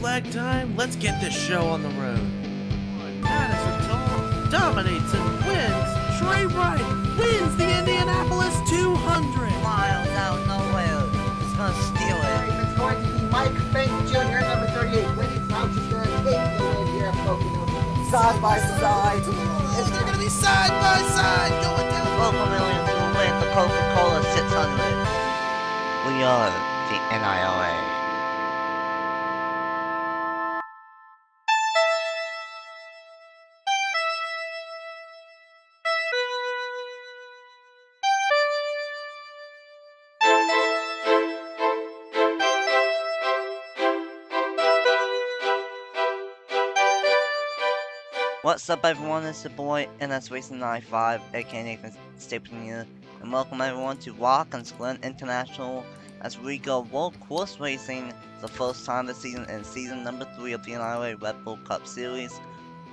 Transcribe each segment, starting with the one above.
flag time. Let's get this show on the road. Madison dominates and wins. Trey Wright wins the Indianapolis 200. Miles out of nowhere. He's going to steal it. It's going to be Mike Fink Jr., number 38. Winning Crouch is going to take the win here at Pocono. Side by side. They're going to be side by side going down. Local Millions will win the Coca-Cola 600. We are the NILA. What's up everyone, it's your boy NSRacing95 AKA Nathan Stapleton here, and welcome everyone to Watkins Glen International as we go road course racing the first time this season in season number 3 of the NRA Red Bull Cup Series.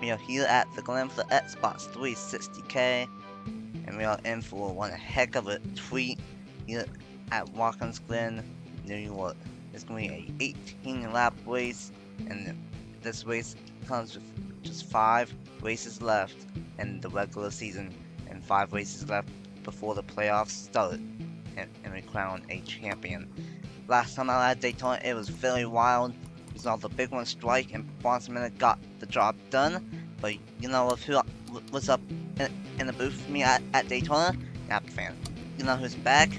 We are here at the Glen for the Xbox 360K, and we are in for one heck of a treat here at Watkins Glen, New York. It's going to be a 18 lap race, and this race comes with just 5 races left in the regular season and 5 races left before the playoffs start, and we crown a champion. Last time I was at Daytona, it was very wild. We saw the big one strike and Bonds Minute got the job done. But you know who was up in the booth with me at Daytona? Napa Fan. You know who's back?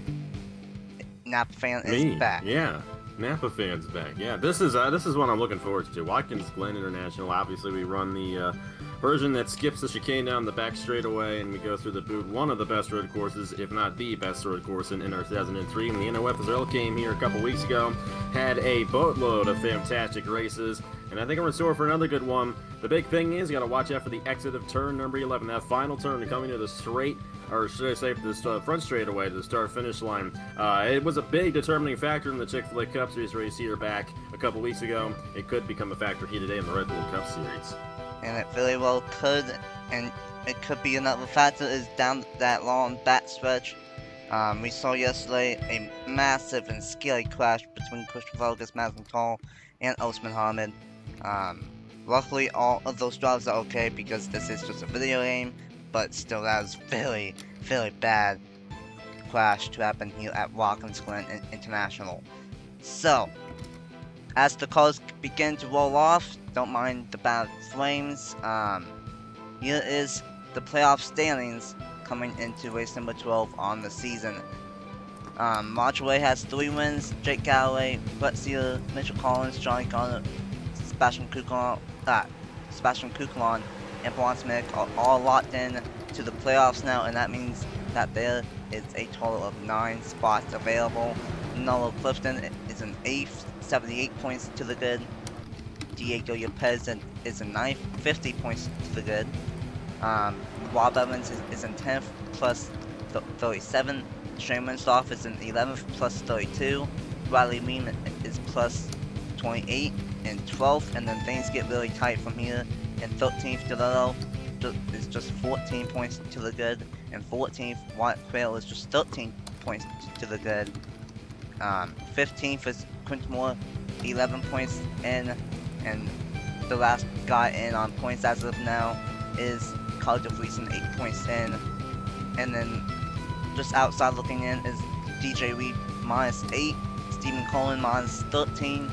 Napa Fan is back. Yeah. Napa Fan's back. Yeah, this is what I'm looking forward to. Watkins Glen International. Obviously, we run the version that skips the chicane down the back straightaway, and we go through the boot. One of the best road courses, if not the best road course in our 2003. And the NOF Israel came here a couple weeks ago, had a boatload of fantastic races, and I think we're in store for another good one. The big thing is you got to watch out for the exit of turn number 11. That final turn coming to the straight, or should I say the front straightaway to the start-finish line. It was a big determining factor in the Chick-fil-A Cup Series race here back a couple weeks ago. It could become a factor here today in the Red Bull Cup Series. And it very well could, and it could be another factor is down that long backstretch. We saw yesterday a massive and scary crash between Christopher Vargas, Madison Tall, and Osman Hamid. Luckily, all of those drivers are okay because this is just a video game, but still, that was very, very bad crash to happen here at Watkins Glen International. So, as the cars begin to roll off, don't mind the bad flames. Here is the playoff standings coming into race number 12 on the season. Marjaway has 3 wins. Jake Galloway, Brett Sealer, Mitchell Collins, Johnny Garner, Sebastian Kuklon, and Blond Smith are all locked in to the playoffs now, and that means that there is a total of 9 spots available. Noah Clifton is in 8th, 78 points to the good. Diego Yepez is in 9th, 50 points to the good. Rob Evans is in 10th, plus 37. Shane Winsoff is in 11th, plus 32. Riley Mean is plus 28 and 12th, and then things get really tight from here. And 13th, DeLillo is just 14 points to the good, and 14th, Wyatt Quayle is just 13 points to the good. 15th is Quint Moore, 11 points in, and the last guy in on points as of now is Carl DeVriesen, 8 points in. And then just outside looking in is DJ Reed minus 8, Stephen Cohen minus 13,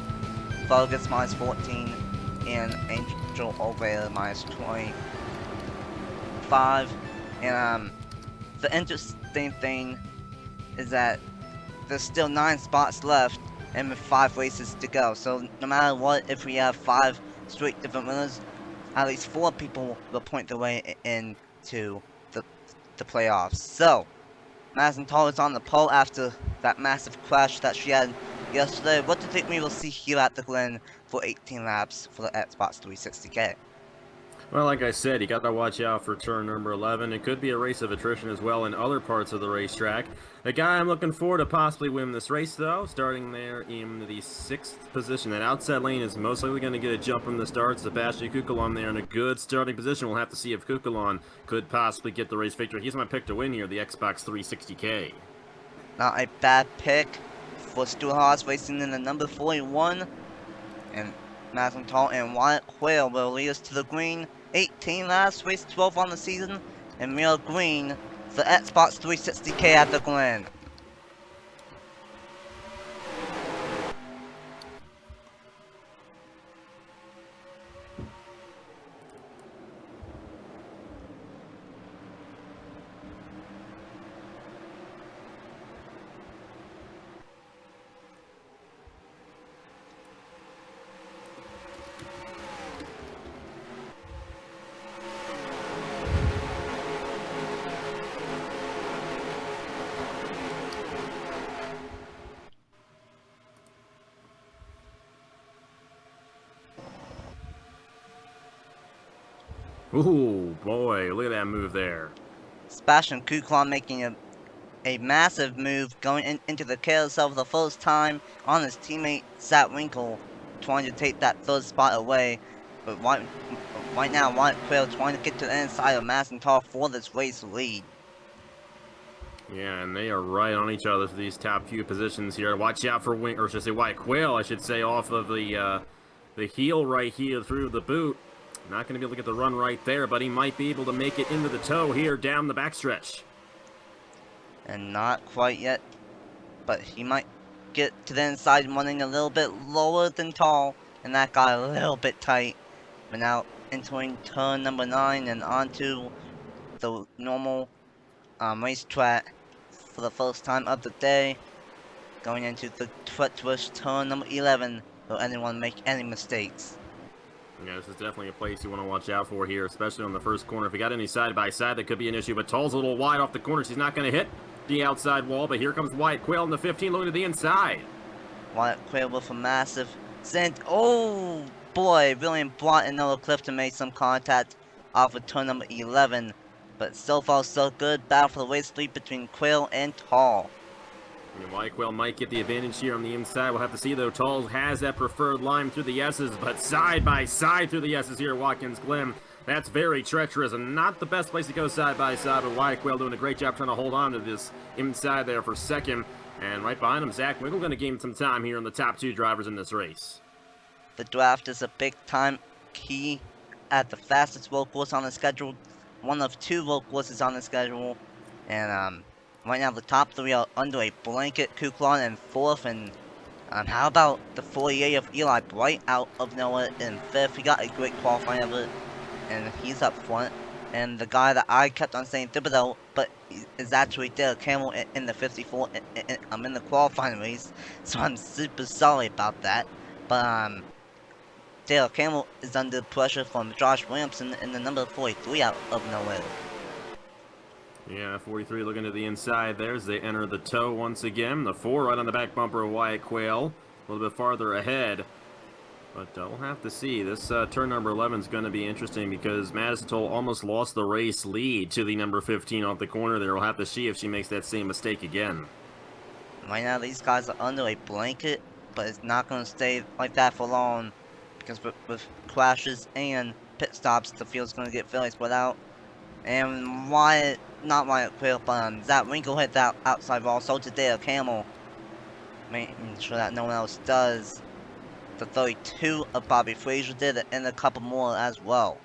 Vargas minus 14, and Angel Oliveira minus 25. And the interesting thing is that there's still 9 spots left and with 5 races to go. So no matter what, if we have 5 straight different winners, at least 4 people will point their way into the playoffs. So Madison Tall is on the pole after that massive crash that she had yesterday. What do you think we will see here at the Glen for 18 laps for the Xbox 360K? Well, like I said, you got to watch out for turn number 11. It could be a race of attrition as well in other parts of the racetrack. The guy I'm looking for to possibly win this race, though, starting there in the 6th position. That outside lane is most likely going to get a jump from the start. Sebastian Kukulon there in a good starting position. We'll have to see if Kukulon could possibly get the race victory. He's my pick to win here, the Xbox 360K. Not a bad pick for Stuart Haas racing in the number 41. And Madison Tall and Wyatt Quayle will lead us to the green. 18 laps, race 12 on the season, and Mira Green for Xbox 360K at the Glen. Ooh, boy, look at that move there. Sebastian Kuklon making a massive move going into the carousel for the first time on his teammate Zach Winkle, trying to take that third spot away. But right now, Wyatt Quayle trying to get to the inside of Madison Tall for this race lead. Yeah, and they are right on each other for these top few positions here. Watch out for Wyatt Quayle, I should say, off of the heel right here through the boot. Not going to be able to get the run right there, but he might be able to make it into the toe here down the backstretch. And not quite yet, but he might get to the inside running a little bit lower than Tall, and that got a little bit tight. But now entering turn number 9 and onto the normal racetrack for the first time of the day, going into the treacherous turn number 11. Will anyone make any mistakes? Yeah, this is definitely a place you want to watch out for here, especially on the first corner. If you got any side-by-side, that could be an issue, but Tall's a little wide off the corner. She's not going to hit the outside wall, but here comes Wyatt Quayle in the 15, looking to the inside. Wyatt Quayle with a massive send. Oh boy, William brought another Clifton made some contact off of turn number 11, but so far so good. Battle for the race lead between Quayle and Tall. And Wyatt Quayle might get the advantage here on the inside. We'll have to see, though. Tall has that preferred line through the S's, but side by side through the S's here at Watkins Glen. That's very treacherous and not the best place to go side by side, but Wyatt Quayle doing a great job trying to hold on to this inside there for second. And right behind him, Zach Winkle going to gain some time here on the top 2 drivers in this race. The draft is a big time key at the fastest road course on the schedule. One of 2 road courses on the schedule. And right now the top 3 are under a blanket. Kuklon in 4th, and how about the 48 of Eli Wright out of nowhere in 5th. He got a great qualifying of it, and he's up front. And the guy that I kept on saying Thibodeau, but is actually Dale Campbell in the 54. I'm in the qualifying race, so I'm super sorry about that. But Dale Campbell is under pressure from Josh Williamson in the number 43 out of nowhere. Yeah, 43 looking to the inside there as they enter the toe once again. The 4 right on the back bumper of Wyatt Quayle, a little bit farther ahead. But we'll have to see. This turn number 11 is going to be interesting because Madison Toll almost lost the race lead to the number 15 off the corner there. We'll have to see if she makes that same mistake again. Right now, these guys are under a blanket, but it's not going to stay like that for long because with crashes and pit stops, the field's going to get fairly spread out. And not Wyatt Quayle, but Zach Winkle hit that outside wall, so did Dale Campbell. Making sure that no one else does. The 32 of Bobby Frazier did it, and a couple more as well.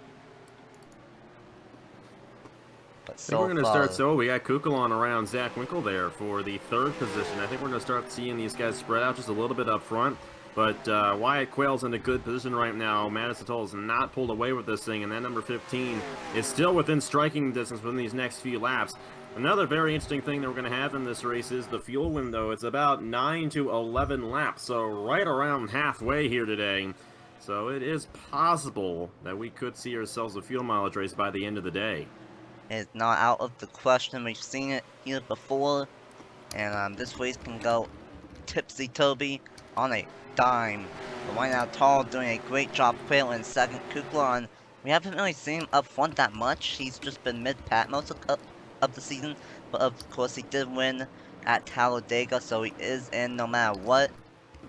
But so I think we're going to start, so we got Kukulon around Zach Winkle there for the 3rd position. I think we're going to start seeing these guys spread out just a little bit up front. But Wyatt Quayle's in a good position right now. Madison Toll has not pulled away with this thing, and that number 15 is still within striking distance within these next few laps. Another very interesting thing that we're going to have in this race is the fuel window. It's about 9 to 11 laps, so right around halfway here today. So it is possible that we could see ourselves a fuel mileage race by the end of the day. It's not out of the question. We've seen it here before, and this race can go tipsy-turvy on a dime. But right now, Tall doing a great job. Quayle in 2nd. Kuklon, we haven't really seen him up front that much. He's just been mid-pat most of the season, but of course he did win at Talladega, so he is in no matter what.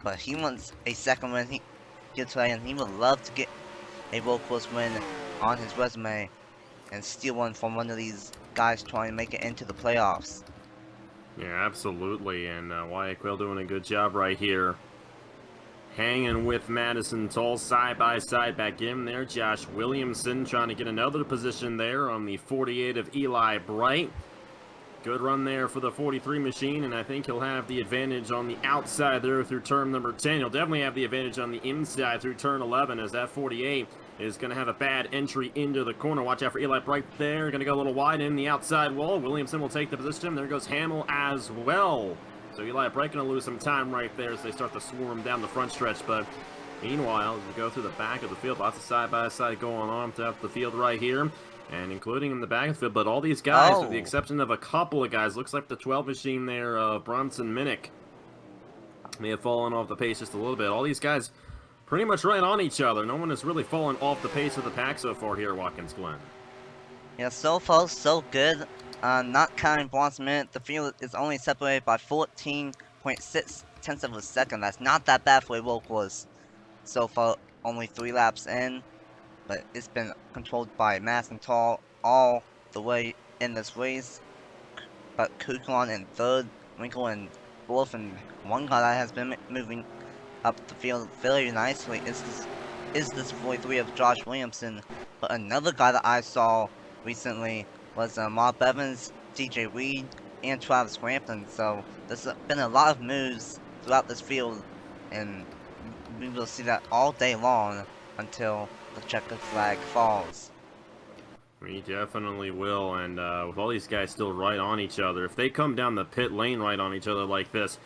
But he wants a 2nd win here today, and he would love to get a road course win on his resume and steal one from one of these guys trying to make it into the playoffs. Yeah, absolutely, and Wyatt Quayle doing a good job right here. hanging with Madison Toll side by side back in there. Josh Williamson trying to get another position there on the 48 of Eli Bright. Good run there for the 43 machine, and I think he'll have the advantage on the outside there through turn number 10. He'll definitely have the advantage on the inside through turn 11, as that 48 is going to have a bad entry into the corner. Watch out for Eli Bright there. Going to go a little wide in the outside wall. Williamson will take the position. There goes Hamill as well. So Eli Bright going to lose some time right there as they start to swarm down the front stretch. But meanwhile, as we go through the back of the field, lots of side-by-side going on throughout the field right here. And including in the back of the field, but all these guys, with the exception of a couple of guys, looks like the 12 machine there, Bronson Minnick, may have fallen off the pace just a little bit. All these guys pretty much right on each other. No one has really fallen off the pace of the pack so far here at Watkins Glen. Yeah, so far so good. Not counting Bronson Minnick, the field is only separated by 14.6 tenths of a second. That's not that bad for a road course. So far, only 3 laps in. But it's been controlled by Madison Toll all the way in this race. But Kuklon in third, Winkle in fourth, and one guy that has been moving up the field very nicely is this 43 of Josh Williamson. But another guy that I saw recently was Mark Evans, DJ Reed, and Travis Rampton. So there's been a lot of moves throughout this field, and we will see that all day long until the checkered flag falls. We definitely will, and with all these guys still right on each other, if they come down the pit lane right on each other like this,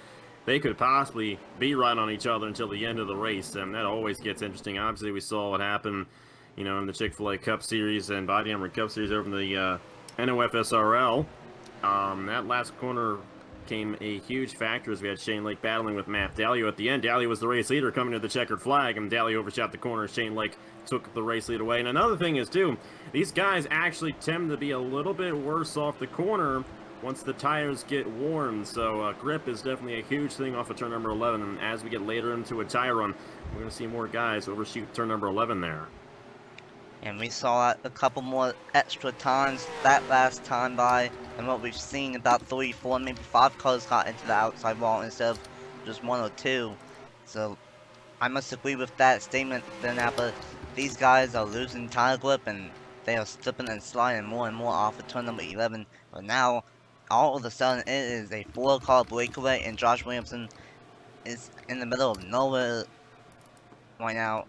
they could possibly be right on each other until the end of the race, and that always gets interesting. Obviously, we saw what happened, you know, in the Chick-fil-A Cup Series and Body Armor Cup Series over in the NOFSRL. That last corner came a huge factor as we had Shane Lake battling with Matt Dallio at the end. Dallio was the race leader coming to the checkered flag, and Dallio overshot the corner. Shane Lake took the race lead away. And another thing is, too, these guys actually tend to be a little bit worse off the corner once the tires get worn. So grip is definitely a huge thing off of turn number 11. And as we get later into a tire run, we're going to see more guys overshoot turn number 11 there. And we saw that a couple more extra times that last time by, and what we've seen about 3, 4, maybe 5 cars got into the outside wall instead of just 1 or 2. So I must agree with that statement then, but these guys are losing tire grip and they are slipping and sliding more and more off of turn number 11. But now, all of a sudden, it is a 4-car breakaway, and Josh Williamson is in the middle of nowhere right now,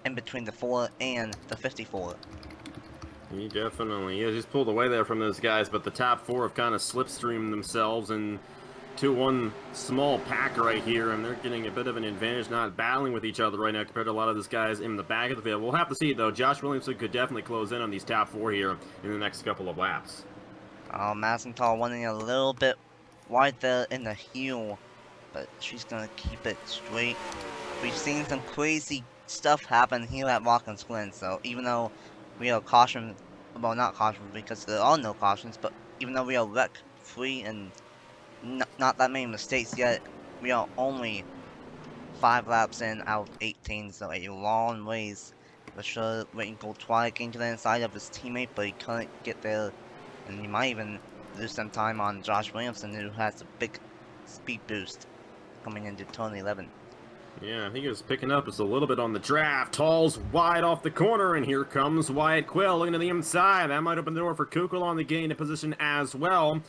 in between the 4 and the 54. He definitely is. He's pulled away there from those guys, but the top 4 have kind of slipstreamed themselves and to one small pack right here, and they're getting a bit of an advantage, not battling with each other right now compared to a lot of these guys in the back of the field. We'll have to see, though. Josh Williamson could definitely close in on these top 4 here in the next couple of laps. Madison Toll running a little bit wide there in the heel, but she's going to keep it straight. We've seen some crazy stuff happen here at Watkins Glen, so even though we are cautioned, well, not cautioned because there are no cautions, but even though we are wreck free and not that many mistakes yet, we are only 5 laps in out of 18, so a long ways. For sure, Winkle tried getting to the inside of his teammate, but he couldn't get there, and he might even lose some time on Josh Williamson, who has a big speed boost coming into turn 11. Yeah, I think he was picking up just a little bit on the draft. Tall's wide off the corner, and here comes Wyatt Quill looking to the inside. That might open the door for Kukul on the gain of position as well.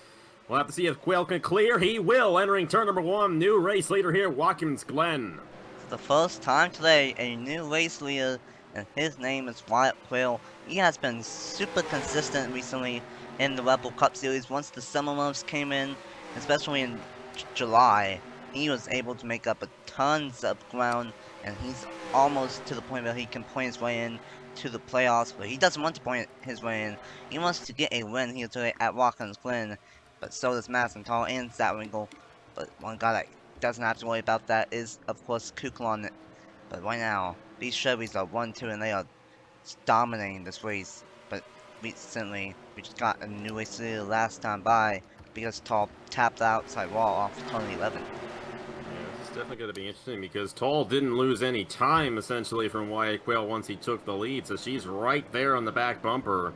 We'll have to see if Quill can clear. He will, entering turn number 1. New race leader here, Watkins Glen. It's the first time today a new race leader, and his name is Wyatt Quill. He has been super consistent recently in the Rebel Cup Series. Once the summer months came in, especially in July, he was able to make up a tons of ground, and he's almost to the point where he can point his way in to the playoffs, but he doesn't want to point his way in. He wants to get a win here today at Watkins Glen, but so does Madison Toll and Zach Winkle. But one guy that doesn't have to worry about that is, of course, Kuklon. But right now, these Chevys are 1-2, and they are dominating this race. But recently, we just got a new race leader last time by because Toll tapped the outside wall off turn 11. It's definitely going to be interesting because Toll didn't lose any time essentially from Wyatt Quayle once he took the lead, so she's right there on the back bumper.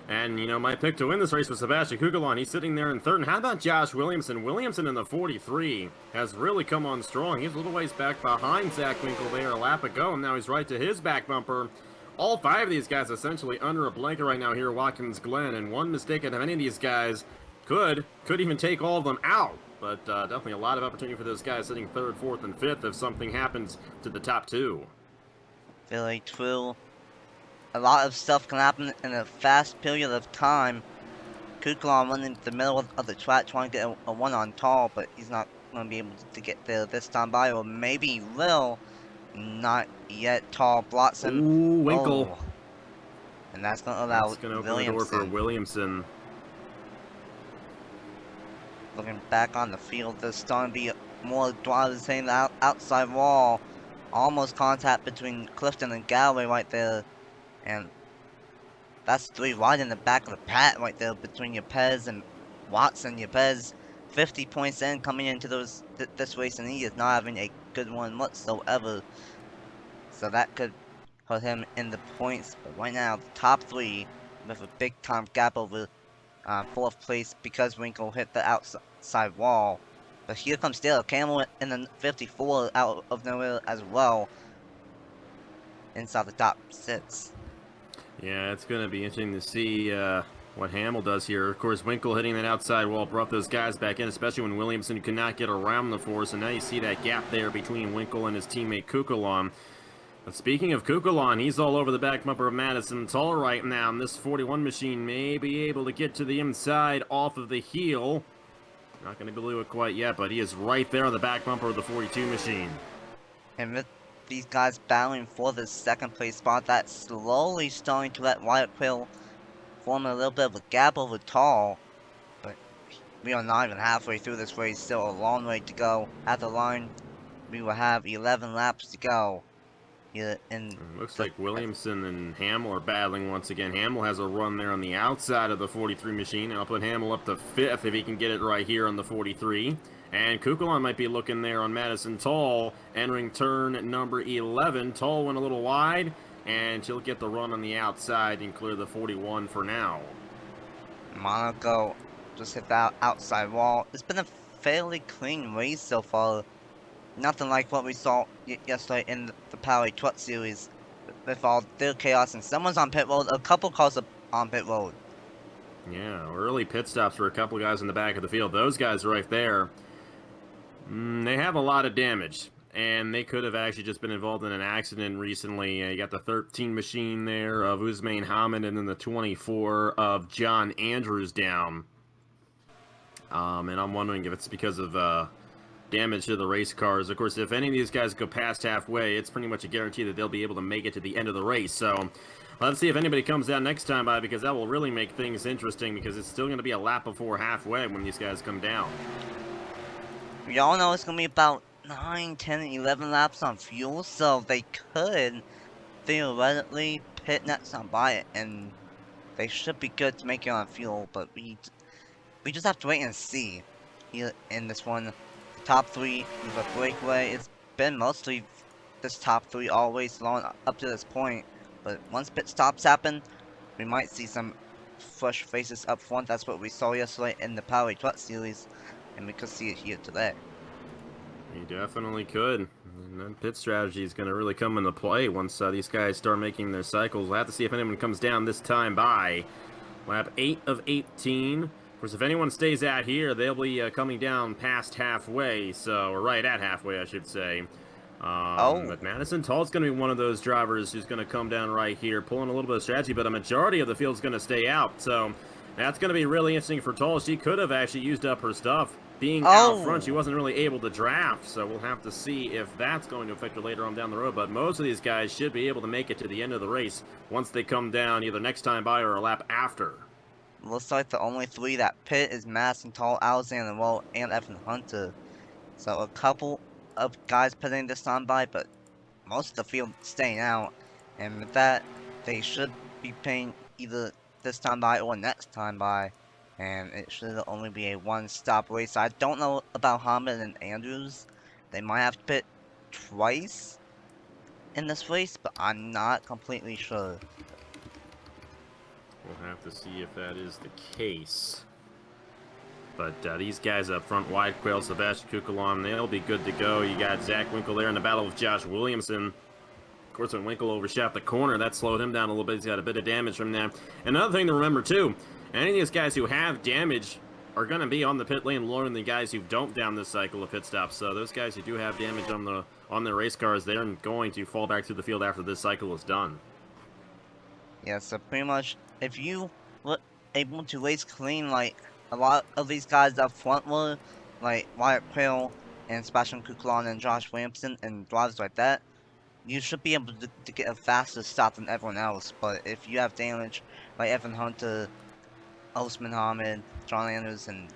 And, you know, my pick to win this race was Sebastian Kugelon. He's sitting there in third. And how about Josh Williamson? Williamson in the 43 has really come on strong. He's a little ways back behind Zach Winkle there, a lap ago, and now he's right to his back bumper. All 5 of these guys essentially under a blanket right now here at Watkins Glen, and one mistake out of any of these guys could even take all of them out. But definitely a lot of opportunity for those guys sitting 3rd, 4th, and 5th if something happens to the top 2. Very true. A lot of stuff can happen in a fast period of time. Kukulon went into the middle of the track trying to get a one on Tall, but he's not going to be able to get there this time by, or maybe he will. Not yet. Tall blocks him. Ooh, Winkle. Oh. And that's going to allow That's going to open the door for Williamson. Looking back on the field, there's starting to be more drivers hitting the outside wall. Almost contact between Clifton and Galloway right there. And that's 3 right in the back of the pack right there between Yepez and Watson. Yepez 50 points in coming into this race, and he is not having a good one whatsoever. So that could put him in the points. But right now, the top 3 with a big time gap over 4th place because Winkle hit the outside wall. But here comes Dale Campbell in the 54 out of nowhere as well. Inside the top 6. Yeah, it's going to be interesting to see what Hamill does here. Of course, Winkle hitting that outside wall brought those guys back in, especially when Williamson could not get around the force. And now you see that gap there between Winkle and his teammate Kukulon. But speaking of Kukulon, he's all over the back bumper of Madison Tall right now. And this 41 machine may be able to get to the inside off of the heel. Not going to be able to do it quite yet, but he is right there on the back bumper of the 42 machine. And with these guys battling for the 2nd place spot, that's slowly starting to let Wyatt Quill form a little bit of a gap over Tall. But we are not even halfway through this race, still a long way to go. At the line, we will have 11 laps to go. Here in looks like Williamson and Hamill are battling once again. Hamill has a run there on the outside of the 43 machine, and I'll put Hamill up to 5th if he can get it right here on the 43. And Kukulon might be looking there on Madison Tall, entering turn number 11. Tall went a little wide, and she'll get the run on the outside and clear the 41 for now. Monaco just hit that outside wall. It's been a fairly clean race so far. Nothing like what we saw yesterday in the Power Truck Series with all their chaos, and someone's on pit road, a couple cars on pit road. Yeah, early pit stops for a couple guys in the back of the field. Those guys right there, they have a lot of damage, and they could have actually just been involved in an accident recently. You got the 13 machine there of Usmain Hamid, and then the 24 of John Andrews down. And I'm wondering if it's because of damage to the race cars. Of course, if any of these guys go past halfway, it's pretty much a guarantee that they'll be able to make it to the end of the race. So let's see if anybody comes down next time by, because that will really make things interesting, because it's still going to be a lap before halfway when these guys come down. We all know it's going to be about 9, 10, 11 laps on fuel, so they could theoretically pit next time by it, and they should be good to make it on fuel, but we just have to wait and see. Here in this one, top 3 with a breakaway. It's been mostly this top 3 all race long up to this point, but once pit stops happen, we might see some fresh faces up front. That's what we saw yesterday in the Power Truck Series, and we could see it here today. You definitely could. And that pit strategy is going to really come into play once these guys start making their cycles. We'll have to see if anyone comes down this time by lap 8 of 18. Of course, if anyone stays out here, they'll be coming down past halfway, or right at halfway, I should say. But Madison Tall's going to be one of those drivers who's going to come down right here, pulling a little bit of strategy, but a majority of the field's going to stay out. So that's going to be really interesting for Tall. She could have actually used up her stuff. Being out front, she wasn't really able to draft, so we'll have to see if that's going to affect her later on down the road. But most of these guys should be able to make it to the end of the race once they come down either next time by or a lap after. Looks like the only 3 that pit is Madison Tall, Alexander Rowe, and Evan Hunter. So a couple of guys pitting this time by, but most of the field staying out. And with that, they should be pitting either this time by or next time by. And it should only be a one-stop race. I don't know about Hamid and Andrews. They might have to pit twice in this race, but I'm not completely sure. We'll have to see if that is the case. But these guys up front, Wyatt Quayle, Sebastian Kukulon, they'll be good to go. You got Zach Winkle there in the battle with Josh Williamson. Of course, when Winkle overshot the corner, that slowed him down a little bit. He's got a bit of damage from that. Another thing to remember, too, any of these guys who have damage are going to be on the pit lane lower than the guys who don't down this cycle of pit stops. So those guys who do have damage on their race cars, they're going to fall back to the field after this cycle is done. Yeah, so pretty much, if you were able to race clean like a lot of these guys up front were, like Wyatt Quayle and Sebastian Kukulon and Josh Williamson and drivers like that, you should be able to get a faster stop than everyone else. But if you have damage like Evan Hunter, Osman Hamid, John Anders, and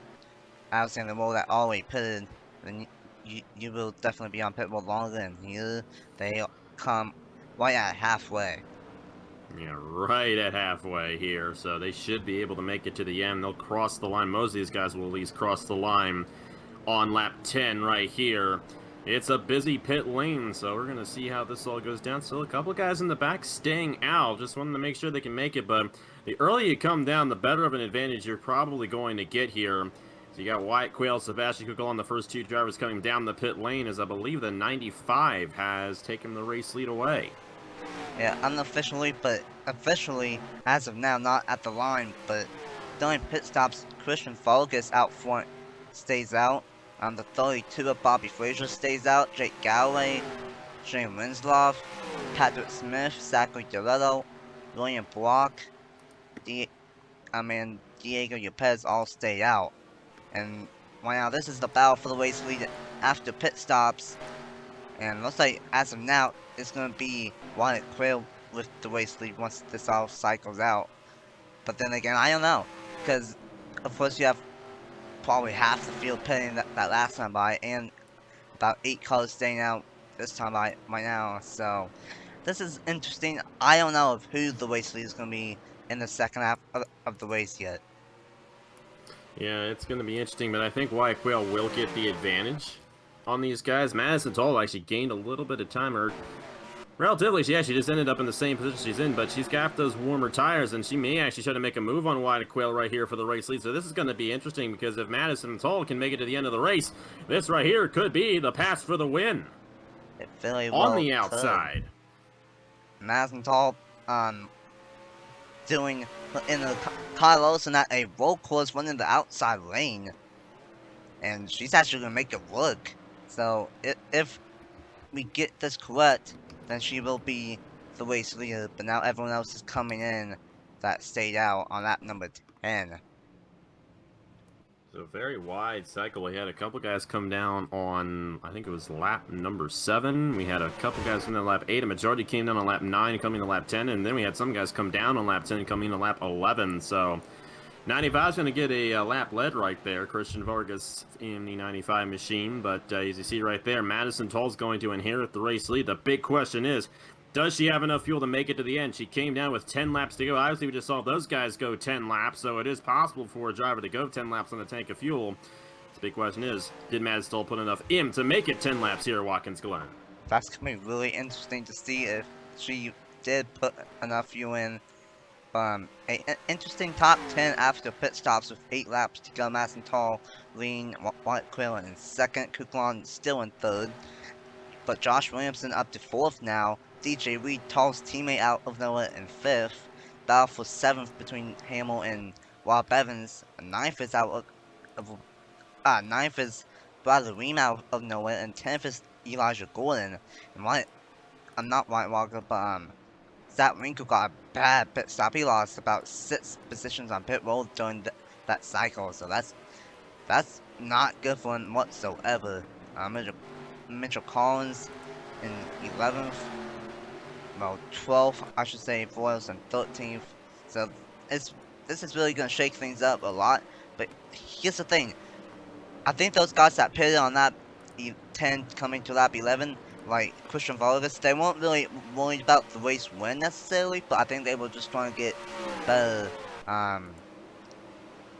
Alexander Roll that already pitted, then you will definitely be on pit road longer, and here they come right at halfway. Yeah, right at halfway here, so they should be able to make it to the end. They'll cross the line. Most of these guys will at least cross the line on lap 10 right here. It's a busy pit lane, so we're going to see how this all goes down. Still a couple guys in the back staying out. Just wanted to make sure they can make it, but the earlier you come down, the better of an advantage you're probably going to get here. So you got Wyatt Quayle, Sebastian Kukulon, the first two drivers coming down the pit lane, as I believe the 95 has taken the race lead away. Yeah, unofficially, but officially, as of now, not at the line, but during pit stops, Christian Focus out front stays out. The 32 of Bobby Frazier stays out. Jake Galloway, Shane Winslow, Patrick Smith, Zachary Doretto, William Block, Diego Yepez all stay out. And right now, this is the battle for the race lead after pit stops. And looks like, as of now, it's going to be Wyatt Quayle with the race lead once this all cycles out. But then again, I don't know. Because, of course, you have probably half the field pitting that last time by, and about 8 cars staying out this time by now. So, this is interesting. I don't know of who the race lead is going to be in the second half of the race yet. Yeah, it's going to be interesting, but I think Wyatt Quayle will get the advantage on these guys. Madison Toll actually gained a little bit of time, or relatively, she just ended up in the same position she's in, but she's got those warmer tires, and she may actually try to make a move on Wyatt Quayle right here for the race lead. So this is going to be interesting, because if Madison Toll can make it to the end of the race, this right here could be the pass for the win. It very well on the outside. Madison Toll, doing in the Carlos and at a roll course running the outside lane, and she's actually going to make it work. So if we get this correct, then she will be the race leader, but now everyone else is coming in that stayed out on lap number 10. So very wide cycle. We had a couple guys come down on, I think it was lap number 7. We had a couple guys come down lap 8. A majority came down on lap 9 coming to lap 10. And then we had some guys come down on lap 10 coming to lap 11. So 95 is going to get a lap lead right there. Christian Vargas in the 95 machine. But as you see right there, Madison Toll's going to inherit the race lead. The big question is, does she have enough fuel to make it to the end? She came down with 10 laps to go. Obviously, we just saw those guys go 10 laps, so it is possible for a driver to go 10 laps on a tank of fuel. The big question is, did Madison Toll put enough in to make it 10 laps here at Watkins Glen? That's going to be really interesting to see if she did put enough fuel in. An interesting top 10 after pit stops with 8 laps to go. Madison Toll leading, Wyatt Quayle in second, Kukulon still in third. But Josh Williamson up to 4th now. DJ Reed, Toll's teammate, out of nowhere in 5th. Battle for 7th between Hamill and Rob Evans. 9th is out of 9th is Bradley Ream out of nowhere, and 10th is Elijah Gordon. And not White Walker, but Zach Winkle got a bad pit stop. He lost about 6 positions on pit road during that cycle, so that's not good for him whatsoever. Mitchell Collins in 11th. Well, 12th, I should say, Foils in 13th. So this is really going to shake things up a lot. But here's the thing. I think those guys that pitted on lap 10 coming to lap 11, like Christian Vargas, they weren't really worried about the race win necessarily, but I think they were just trying to get better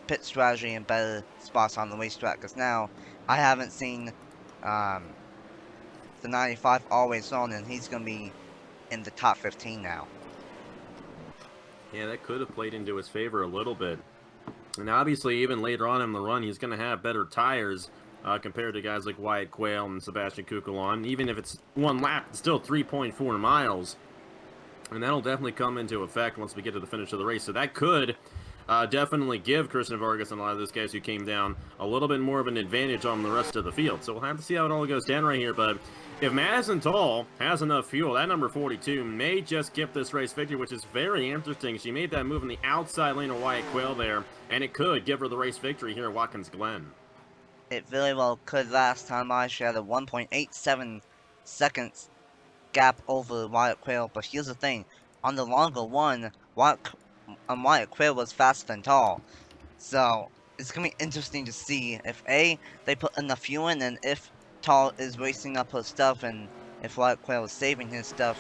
pit strategy and better spots on the racetrack. Because now I haven't seen the 95 always on, and he's going to be in the top 15 now. Yeah, that could have played into his favor a little bit. And obviously, even later on in the run, he's going to have better tires compared to guys like Wyatt Quayle and Sebastian Kukulon. Even if it's one lap, it's still 3.4 miles. And that'll definitely come into effect once we get to the finish of the race. So that could definitely give Christian Vargas and a lot of those guys who came down a little bit more of an advantage on the rest of the field. So we'll have to see how it all goes down right here. But if Madison Tall has enough fuel, that number 42 may just give this race victory, which is very interesting. She made that move in the outside lane of Wyatt Quayle there, and it could give her the race victory here at Watkins Glen. It very well could. Last time she had a 1.87 seconds gap over Wyatt Quayle, but here's the thing. On the longer one, Wyatt Quayle was faster than Tall. So it's going to be interesting to see if A, they put enough fuel in, and if Tall is racing up her stuff, and if Wyatt Quayle is saving his stuff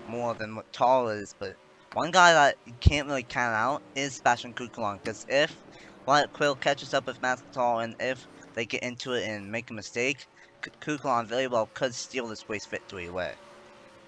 more than what Tall is. But one guy that you can't really count out is Sebastian Kukulon, because if Wyatt Quayle catches up with Madison Tall, and if they get into it and make a mistake, Kukulon very well could steal this race victory away.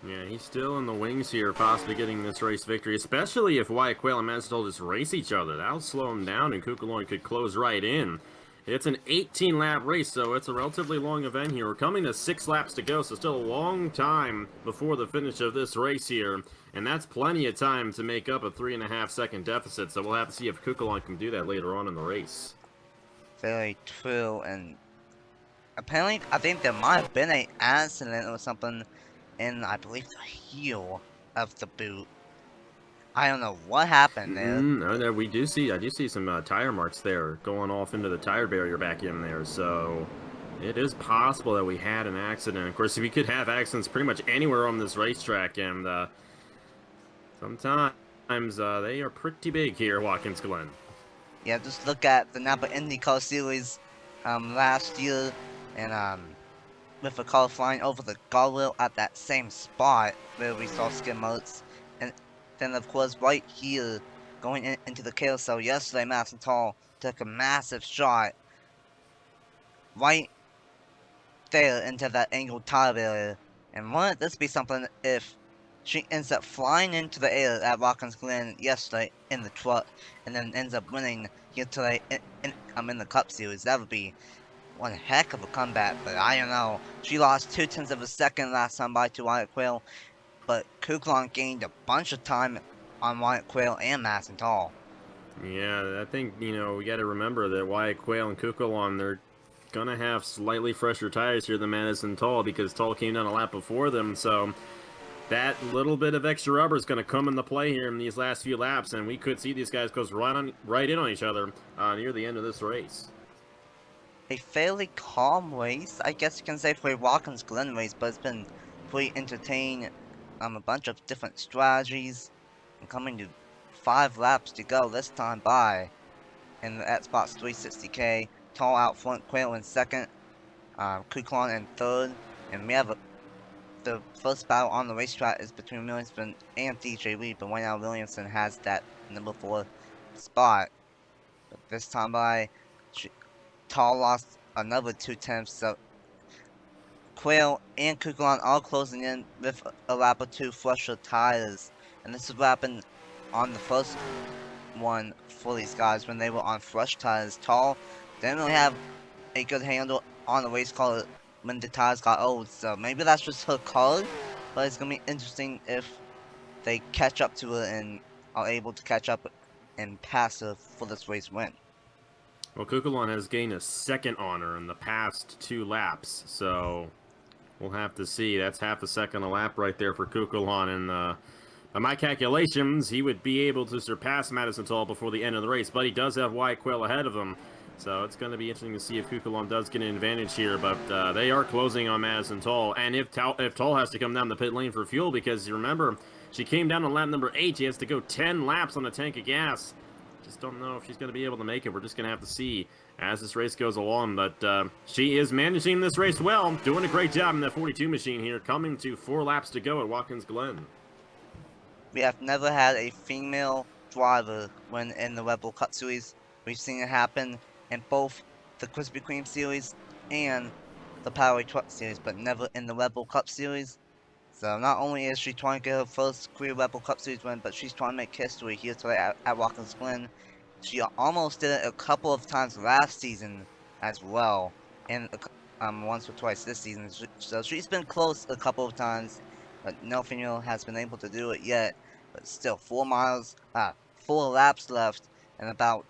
Yeah, he's still in the wings here, possibly getting this race victory, especially if Wyatt Quayle and Madison Tall just race each other. That'll slow him down, and Kukulon could close right in. It's an 18-lap race, so it's a relatively long event here. We're coming to 6 laps to go, so still a long time before the finish of this race here. And that's plenty of time to make up a 3.5-second deficit, so we'll have to see if Kukulon can do that later on in the race. Very true, and apparently, I think there might have been an accident or something in, I believe, the heel of the boot. I don't know what happened there. No, I do see some tire marks there going off into the tire barrier back in there. So it is possible that we had an accident. Of course, we could have accidents pretty much anywhere on this racetrack, and sometimes they are pretty big here at Watkins Glen. Yeah, just look at the Napa IndyCar Series last year, and with a car flying over the guardrail at that same spot where we saw skid marks. And then, of course, right here, going into the carousel yesterday, Madison Tall took a massive shot right there into that angled tire barrier. And wouldn't this be something if she ends up flying into the air at Watkins Glen yesterday in the truck, and then ends up winning here today in the Cup Series? That would be one heck of a comeback, but I don't know. She lost 0.2 of a second last time by to Wyatt Quayle, but Kukulon gained a bunch of time on Wyatt Quayle and Madison Tall. Yeah, I think, we got to remember that Wyatt Quayle and Kukulon, they're going to have slightly fresher tires here than Madison Tall, because Tall came down a lap before them, so that little bit of extra rubber is going to come into play here in these last few laps, and we could see these guys go right in on each other near the end of this race. A fairly calm race, I guess you can say, for a Watkins Glen race, but it's been pretty entertaining. A bunch of different strategies, and coming to 5 laps to go this time by. And at spots 360K, Tall out front, Quayle in second, Kukulon in third, and we have the first battle on the racetrack is between Williamson and DJ Lee, but right now Williamson has that number 4 spot. But this time by, Tall lost another 0.2, so Quayle and Kukulon all closing in with a lap or 2 fresher tires. And this is what happened on the first one for these guys when they were on fresh tires. Tall didn't really have a good handle on the race car when the tires got old, so maybe that's just her card, but it's going to be interesting if they catch up to her and are able to catch up and pass her for this race win. Well, Kukulon has gained a second on her in the past 2 laps, so we'll have to see. That's half a second a lap right there for Kukulon, and by my calculations, he would be able to surpass Madison Tall before the end of the race, but he does have Wyatt Quayle ahead of him, so it's going to be interesting to see if Kukulon does get an advantage here, but they are closing on Madison Tall, and if Tall has to come down the pit lane for fuel, because you remember, she came down on lap number 8, she has to go 10 laps on a tank of gas. Just don't know if she's going to be able to make it. We're just going to have to see as this race goes along. But she is managing this race well, doing a great job in that 42 machine here, coming to 4 laps to go at Watkins Glen. We have never had a female driver win in the Red Bull Cup Series. We've seen it happen in both the Krispy Kreme Series and the Powerway Truck Series, but never in the Red Bull Cup Series. So not only is she trying to get her first career Red Bull Cup Series win, but she's trying to make history here today at Watkins Glen. She almost did it a couple of times last season as well, and once or twice this season. So she's been close a couple of times, but no female has been able to do it yet. But still, 4 laps left, and about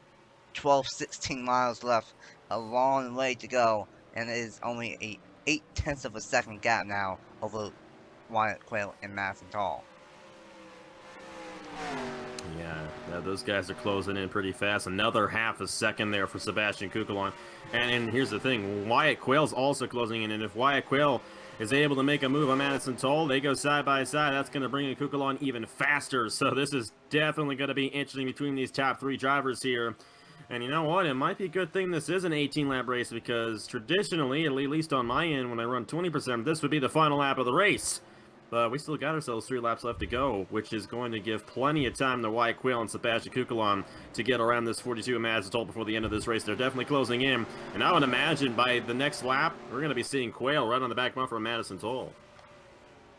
12-16 miles left. A long way to go, and it is only a 0.8 of a second gap now over Wyatt Quayle and Madison Tall. Yeah, those guys are closing in pretty fast. Another half a second there for Sebastian Kukulon. And here's the thing, Wyatt Quayle's also closing in, and if Wyatt Quayle is able to make a move on Madison Toll, they go side by side. That's going to bring in Kukulon even faster. So this is definitely going to be interesting between these top 3 drivers here. And you know what? It might be a good thing this is an 18-lap race, because traditionally, at least on my end, when I run 20%, this would be the final lap of the race. But we still got ourselves 3 laps left to go, which is going to give plenty of time to Wyatt Quayle and Sebastian Kukulon to get around this 42 at Madison Toll before the end of this race. They're definitely closing in. And I would imagine by the next lap, we're going to be seeing Quayle right on the back bumper of Madison Toll.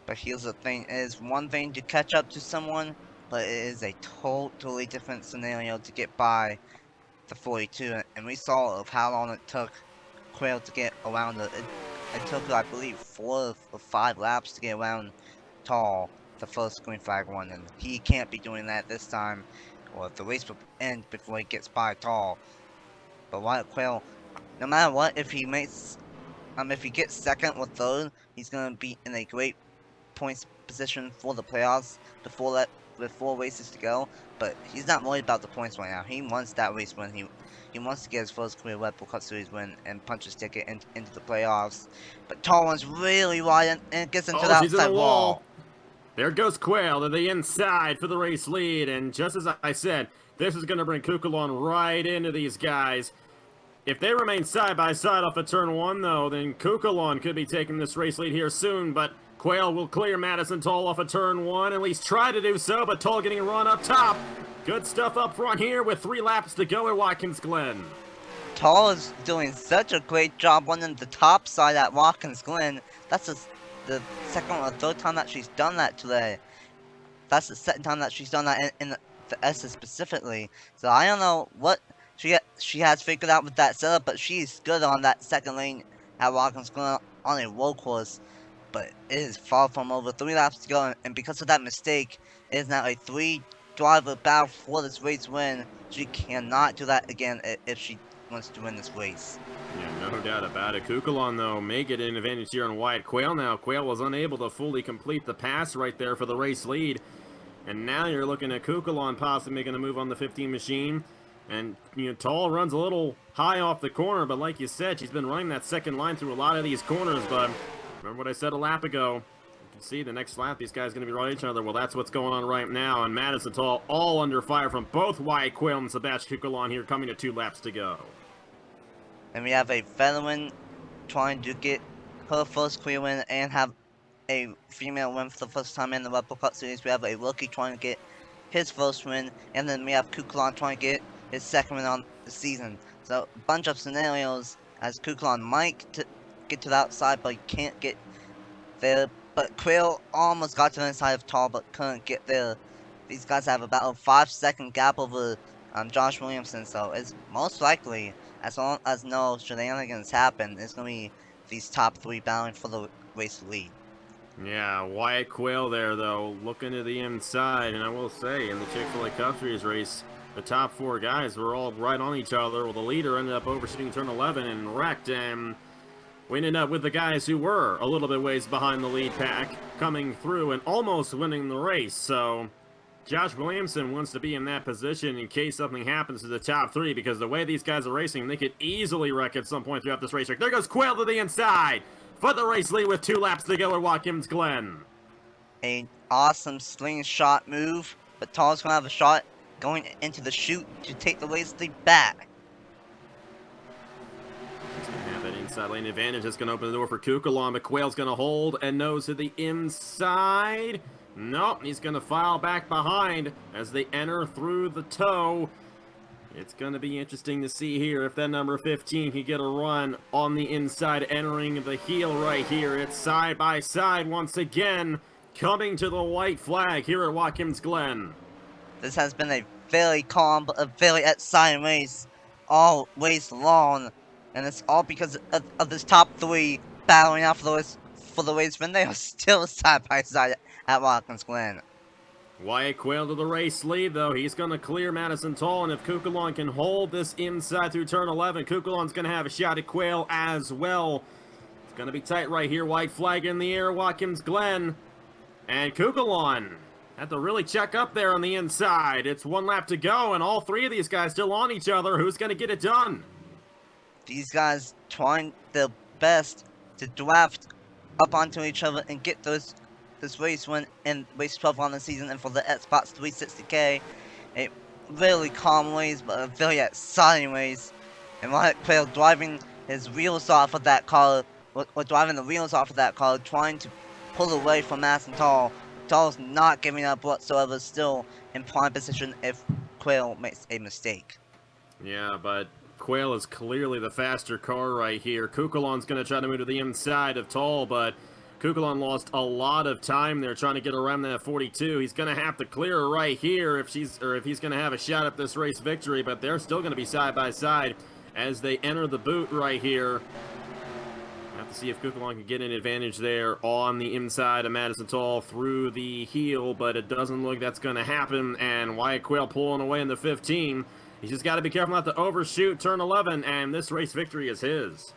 But here's the thing, it is one thing to catch up to someone, but it is a totally different scenario to get by the 42, and we saw of how long it took Quayle to get around it. It took, I believe, 4 or 5 laps to get around Tall, the first green flag one, and he can't be doing that this time, or the race will end before he gets by Tall. But Wyatt Quayle, no matter what, if he makes, if he gets second or third, he's gonna be in a great points position for the playoffs with 4 races to go. But he's not worried about the points right now. He wants that race win. He wants to get his first career Red Bull Cup Series win and punch his ticket into the playoffs. But Tall one's really wide, and it gets into the outside wall. There goes Quayle to the inside for the race lead, and just as I said, this is going to bring Kukulon right into these guys. If they remain side by side off of turn 1, though, then Kukulon could be taking this race lead here soon, but Quayle will clear Madison Toll off of turn 1, at least try to do so, but Toll getting a run up top. Good stuff up front here with 3 laps to go at Watkins Glen. Toll is doing such a great job running the top side at Watkins Glen. That's the second or third time that she's done that today. That's the second time that she's done that in the S's specifically. So I don't know what she has figured out with that setup, but she's good on that second lane at Watkins Glen on a road course. But it is far from over. 3 laps to go, and because of that mistake, it is now a 3-driver battle for this race win. She cannot do that again if she wants to win this race. Yeah, no doubt about it. Kukulon, though, may get an advantage here on Wyatt Quayle now. Quayle was unable to fully complete the pass right there for the race lead. And now you're looking at Kukulon possibly making a move on the 15 machine. And, you know, Tall runs a little high off the corner, but like you said, she's been running that second line through a lot of these corners. But remember what I said a lap ago. You can see the next lap, these guys are going to be running each other. Well, that's what's going on right now. And Madison Tall all under fire from both Wyatt Quayle and Sebastian Kukulon here, coming to 2 laps to go. And we have a veteran trying to get her first career win and have a female win for the first time in the Red Bull Cup Series. We have a rookie trying to get his first win, and then we have Kukulon trying to get his second win on the season. So a bunch of scenarios as Kukulon might get to the outside, but he can't get there. But Quayle almost got to the inside of Tall, but couldn't get there. These guys have about a 5-second gap over Josh Williamson, so it's most likely, as long as no shenanigans happen, it's going to be these top 3 battling for the race lead. Yeah, Wyatt Quayle there, though, looking to the inside, and I will say, in the Chick-fil-A Cup Series race, the top 4 guys were all right on each other. Well, the leader ended up overshooting turn 11 and wrecked, and we ended up with the guys who were a little bit ways behind the lead pack coming through and almost winning the race. So Josh Williamson wants to be in that position in case something happens to the top 3, because the way these guys are racing, they could easily wreck at some point throughout this racetrack. There goes Quayle to the inside for the race lead with 2 laps to go at Watkins Glen. An awesome slingshot move, but Tall's going to have a shot going into the chute to take the race lead back. That inside lane advantage is going to open the door for Kukulon, but Quayle's going to hold and nose to the inside. Nope, he's going to file back behind as they enter through the toe. It's going to be interesting to see here if that number 15 can get a run on the inside, entering the heel right here. It's side by side once again. coming to the white flag here at Watkins Glen. This has been a very calm but a very exciting race all race long, and it's all because of this top three battling out for the race when they are still side by side at Watkins Glen. Wyatt Quayle to the race lead, though. He's going to clear Madison Toll, and if Kukulon can hold this inside through turn 11, Kukulon's going to have a shot at Quayle as well. It's going to be tight right here. White flag in the air, Watkins Glen. And Kukulon had to really check up there on the inside. It's one lap to go, and all three of these guys still on each other. Who's going to get it done? These guys trying their best to draft up onto each other and get this race win in race 12 on the season, and for the Xbox 360K, a really calm race but a very exciting race. And Wyatt Quayle driving his wheels off of that car, or driving the wheels off of that car, trying to pull away from Madison Toll. Toll's not giving up whatsoever, still in prime position if Quayle makes a mistake. Yeah, but Quayle is clearly the faster car right here. Kukulon's going to try to move to the inside of Toll, but Kukulon lost a lot of time there trying to get around that 42. He's going to have to clear her right here if he's going to have a shot at this race victory, but they're still going to be side by side as they enter the boot right here. Have to see if Kukulon can get an advantage there on the inside of Madison Toll through the heel, but it doesn't look that's going to happen, and Wyatt Quayle pulling away in the 15. He's just got to be careful not to overshoot turn 11, and this race victory is his.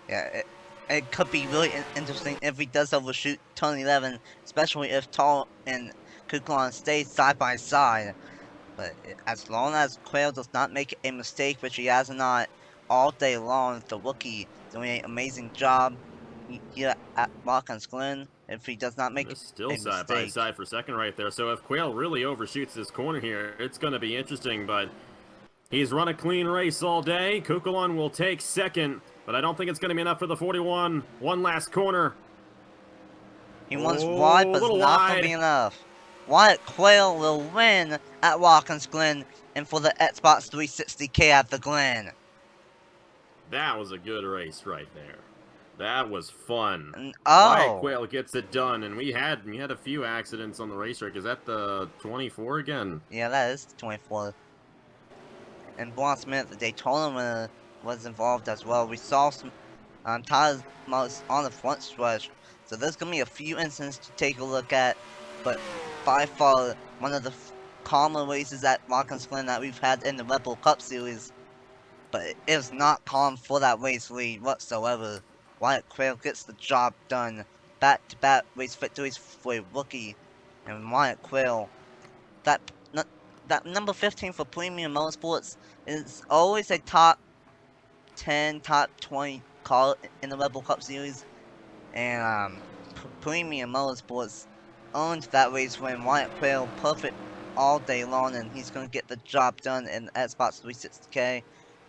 Yeah, it could be really interesting if he does overshoot turn 11, especially if Toll and Kukulon stay side by side. But as long as Quayle does not make a mistake, which he has not all day long, the rookie doing an amazing job here at Watkins Glen. If he does not make They're still a side mistake. by side for second right there. So if Quayle really overshoots this corner here, it's going to be interesting. But he's run a clean race all day. Kukulon will take second, but I don't think it's going to be enough for the 41. One last corner. He wants wide, but it's not going to be enough. Wyatt Quayle will win at Watkins Glen and for the Xbox 360K at the Glen. That was a good race right there. That was fun. Oh, Wyatt Quayle gets it done, and we had a few accidents on the racetrack. Is that the 24 again? yeah, that is 24. And Braun Smith, the Daytona winner, was involved as well. We saw some tires marks on the front stretch, so there's gonna be a few incidents to take a look at. But by far, one of the calmer races at Watkins Glen that we've had in the Red Bull Cup Series. But it is not calm for that race lead whatsoever. Wyatt Quayle gets the job done. Back-to-back race victories for a rookie. And Wyatt Quayle, that number 15 for Premium Motorsports is always a top 10, top 20 car in the Red Bull Cup Series. And Premium Motorsports owned that race when Wyatt Quayle perfect all day long, and he's going to get the job done in Xbox 360K.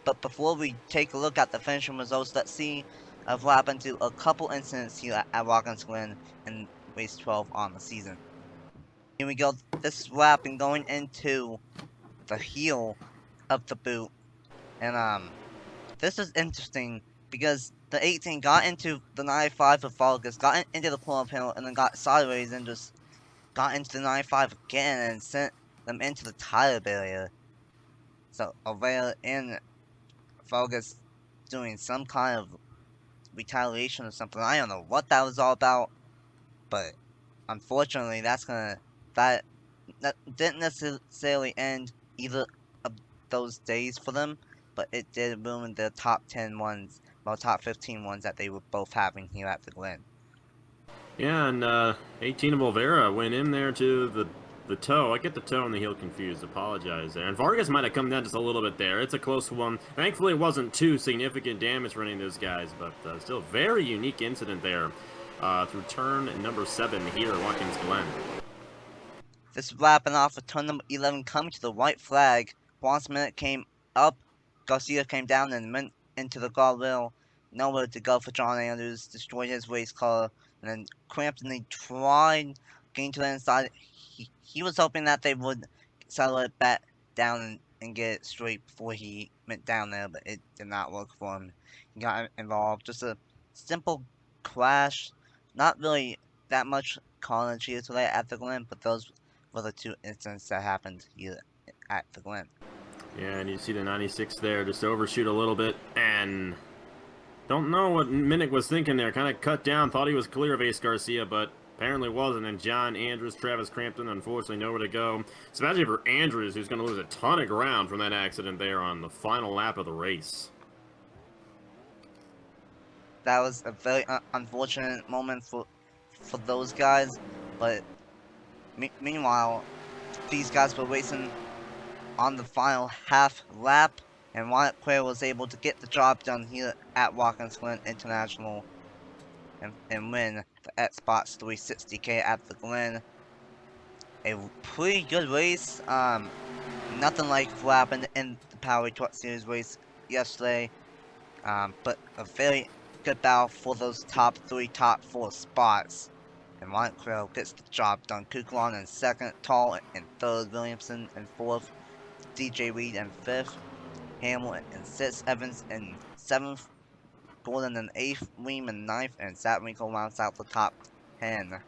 But before we take a look at the finishing results, let's see what happened to a couple incidents here at Watkins Glen in race 12 on the season. Here we go. This is what happened going into the heel of the boot. And this is interesting because the 18 got into the 95 of Vargas, got into the pull-up hill, and then got sideways and just got into the 95 again and sent them into the tire barrier. So Avera and Vargas doing some kind of retaliation or something. I don't know what that was all about, but unfortunately that didn't necessarily end either of those days for them, but it did ruin the top 10 ones, well, top 15 ones that they were both having here at the Glen. Yeah, and 18 of Olvera went in there to the toe. I get the toe and the heel confused. Apologize there. And Vargas might have come down just a little bit there. It's a close one. Thankfully, it wasn't too significant damage for any of those guys, but still very unique incident there through turn number 7 here at Watkins Glen. This is wrapping off with turn number 11 coming to the white flag. Braun Smith came up, Garcia came down and went into the guardrail. Nowhere to go for John Andrews, destroyed his race car, and then Crampton, they tried getting to the inside. He was hoping that they would settle it back down and get it straight before he went down there, but it did not work for him. He got involved. Just a simple crash. Not really that much carnage here today at the Glen, but those were the 2 incidents that happened here at the Glen. Yeah, and you see the 96 there just overshoot a little bit, and don't know what Minnick was thinking there. Kind of cut down, thought he was clear of Ace Garcia, but apparently wasn't. And John Andrews, Travis Crampton, unfortunately nowhere to go. Especially for Andrews, who's going to lose a ton of ground from that accident there on the final lap of the race. That was a very unfortunate moment for those guys, but meanwhile, these guys were racing on the final half lap, and Wyatt Quayle was able to get the job done here at Watkins Glen International and win the Xbox 360K at the Glen. A pretty good race. Nothing like what happened in the Power Truck Series race yesterday, but a very good battle for those top 3, top 4 spots. And Wyatt Quayle gets the job done. Kukulon in 2nd, Tall in 3rd, Williamson in 4th, DJ Reed in 5th, Hamill in 6th, Evans in 7th, Gordon in 8th, Weem in 9th, and Zach Winkle rounds out the top 10.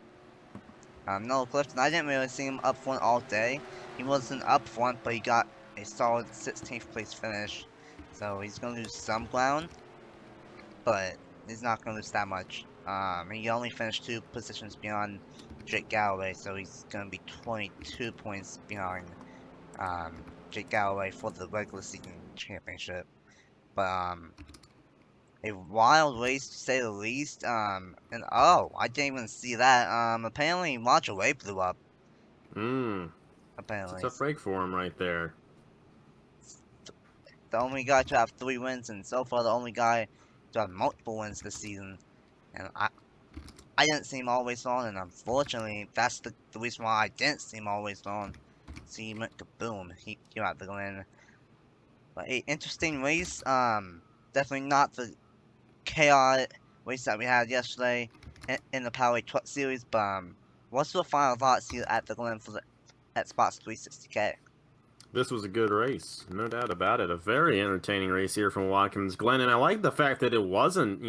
Noah Clifton, I didn't really see him up front all day. He wasn't up front, but he got a solid 16th place finish. So he's going to lose some ground, but he's not going to lose that much. He only finished 2 positions beyond Jake Galloway, so he's going to be 22 points behind Jake Galloway for the regular season championship. But a wild race to say the least. And oh, I didn't even see that. Apparently Roger Ray blew up. Apparently. It's a break for him right there. The only guy to have 3 wins, and so far the only guy to have multiple wins this season. And I didn't see him always on, and unfortunately, that's the reason why I didn't see him always on. See, he went kaboom. He had to go in. But a interesting race. Definitely not the chaotic race that we had yesterday in the Power Truck Series. But what's your final thoughts here at the Glen for the Xbox 360K? This was a good race, no doubt about it. A very entertaining race here from Watkins Glen, and I like the fact that it wasn't,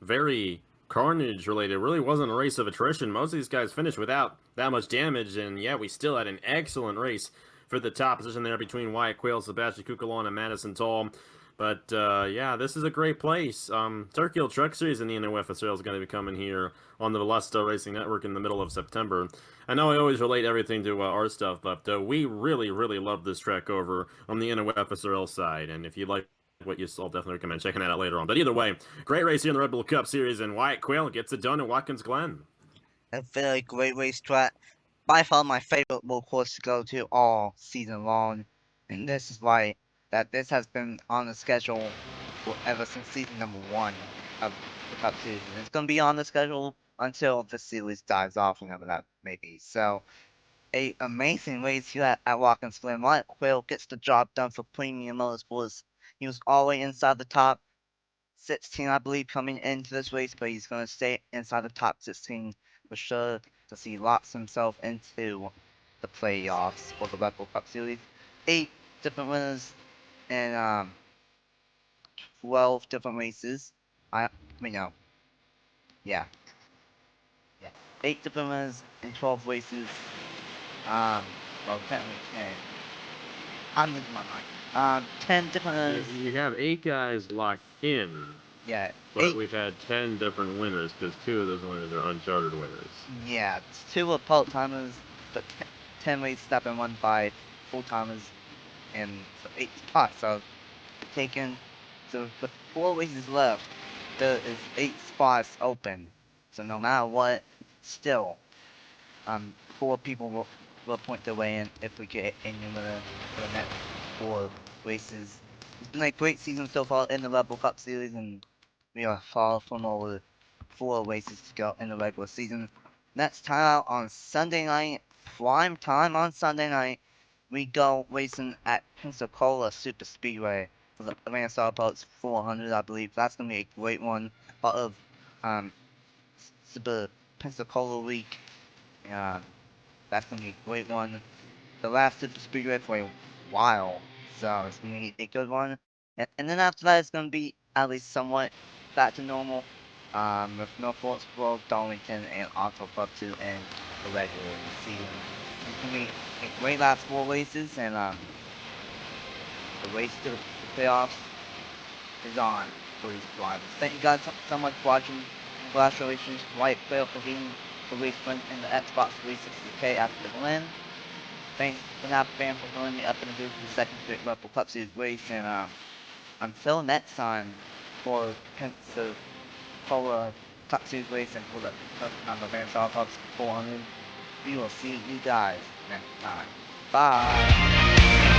very carnage related. It really wasn't a race of attrition. Most of these guys finished without that much damage, and yeah, we still had an excellent race for the top position there between Wyatt Quayle, Sebastian Kukulon, and Madison Tall. But yeah, this is a great place. Turkey Hill Truck Series in the NOFSL is going to be coming here on the Velosto Racing Network in the middle of September. I know I always relate everything to our stuff, but we really, really love this track over on the NOFSL side. And if you like what you saw, definitely recommend checking that out later on. But either way, great race here in the Red Bull Cup Series, and Wyatt Quayle gets it done at Watkins Glen. A very great racetrack. By far my favorite road course to go to all season long. And this is why that this has been on the schedule ever since season number 1 of the Cup Series. And it's going to be on the schedule until the series dies off, whenever that may be. So, a amazing race here at Watkins Glen. Wyatt Quayle gets the job done for Premium Motorsports. He was all the way inside the top 16, I believe, coming into this race, but he's going to stay inside the top 16 for sure, because he locks himself into the playoffs for the Red Bull Cup Series. 8 different winners and 12 different races. Yeah. 8 different winners in 12 races. Well, technically 10. I'm losing my mind. 10 different winners. You have 8 guys locked in. Yeah. But 8. we've had 10 different winners, because 2 of those winners are uncharted winners. Yeah, 2 are part-timers, but 10 races that have been won by full-timers, and so 8 spots are taken. So with 4 races left, there is 8 spots open. So no matter what, still, 4 people will point their way in if we get any winner for the next 4 races. It's been a great season so far in the Red Bull Cup Series, and we are far from over 4 races to go in the regular season. Next time out on Sunday night, prime time on Sunday night, we go racing at Pensacola Super Speedway for the Atlanta Star Poets 400, I believe. That's going to be a great one, part of Super Pensacola Week. That's going to be a great one. The last Super Speedway for a while, so it's going to be a good one. And then after that, it's going to be at least somewhat back to normal. with Norfolksboro, Darlington, and Auto Club 2 in the regular season. It's gonna be a great last 4 races, and the race to the playoffs is on for these drivers. Thank you guys so much for watching. Congratulations, Wright failed for being the race win in the Xbox 360K after the win. Thanks to that fan for joining me up in the booth for the second straight Rebel Cup Series race, and until next time for the Polar Cup Series race and for the Van Shaw Cups 400, we will see you guys next time. Bye!